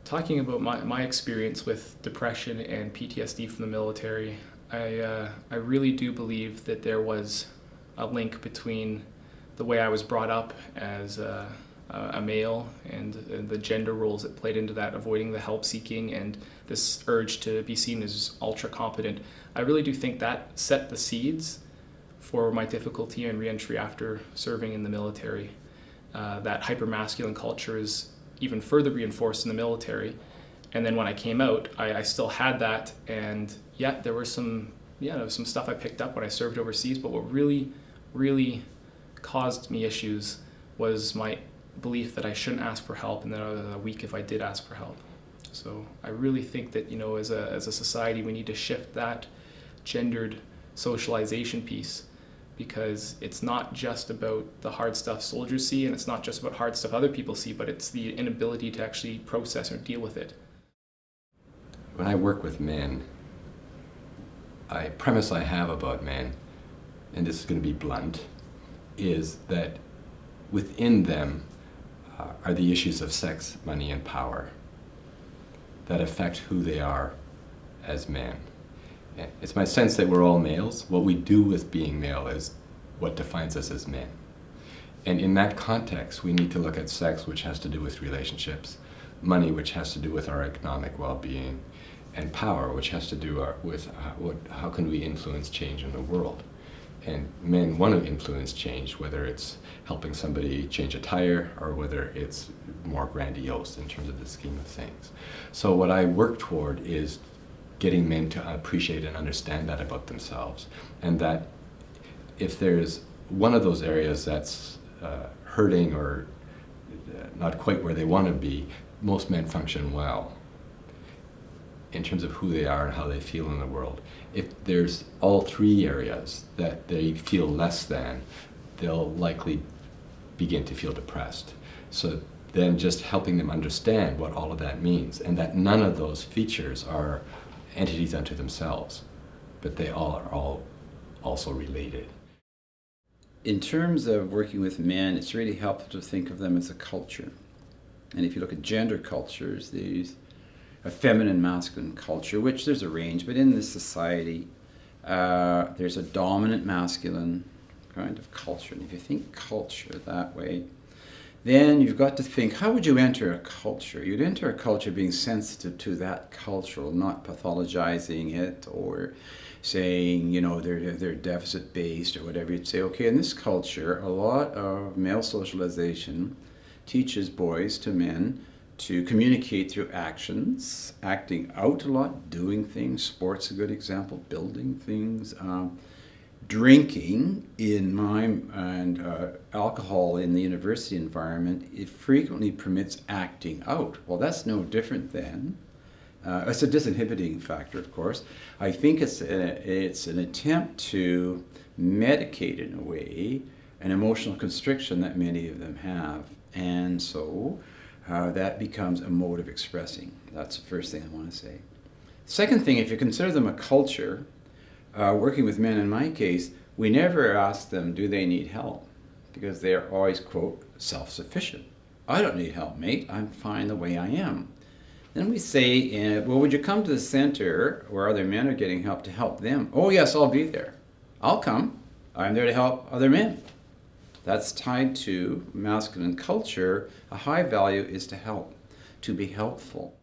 talking about my experience with depression and PTSD from the military, I really do believe that there was a link between the way I was brought up as a male and the gender roles that played into that, avoiding the help seeking and this urge to be seen as ultra competent. I really do think that set the seeds for my difficulty in reentry after serving in the military. That hypermasculine culture is even further reinforced in the military. And then when I came out, I still had that, and there was some stuff I picked up when I served overseas, but what really caused me issues was my belief that I shouldn't ask for help, and that I was weak if I did ask for help. So I really think that, as a society, we need to shift that gendered socialization piece, because it's not just about the hard stuff soldiers see, and it's not just about hard stuff other people see, but it's the inability to actually process or deal with it. When I work with men, a premise I have about men, and this is going to be blunt, is that within them are the issues of sex, money, and power that affect who they are as men. It's my sense that we're all males. What we do with being male is what defines us as men. And in that context, we need to look at sex, which has to do with relationships, money, which has to do with our economic well-being, and power, which has to do with how can we influence change in the world. And men want to influence change, whether it's helping somebody change a tire or whether it's more grandiose in terms of the scheme of things. So what I work toward is getting men to appreciate and understand that about themselves, and that if there's one of those areas that's hurting or not quite where they want to be, most men function well in terms of who they are and how they feel in the world. If there's all three areas that they feel less than, they'll likely begin to feel depressed. So then just helping them understand what all of that means, and that none of those features are entities unto themselves, but they all are also related. In terms of working with men, it's really helpful to think of them as a culture. And if you look at gender cultures, there's a feminine, masculine culture, which there's a range, but in this society, there's a dominant masculine kind of culture. And if you think culture that way, then you've got to think, how would you enter a culture? You'd enter a culture being sensitive to that culture, not pathologizing it or saying, they're deficit-based or whatever. You'd say, okay, in this culture, a lot of male socialization teaches boys to men to communicate through actions, acting out a lot, doing things. Sport's a good example, building things. Drinking and alcohol in the university environment, it frequently permits acting out. Well, that's no different than, it's a disinhibiting factor, of course. I think it's an attempt to medicate, in a way, an emotional constriction that many of them have. And so that becomes a mode of expressing. That's the first thing I want to say. Second thing, if you consider them a culture, working with men in my case, we never ask them, do they need help? Because they're always, quote, self-sufficient. I don't need help, mate. I'm fine the way I am. Then we say, well, would you come to the center where other men are getting help to help them? Oh, yes, I'll be there. I'll come. I'm there to help other men. That's tied to masculine culture. A high value is to help, to be helpful.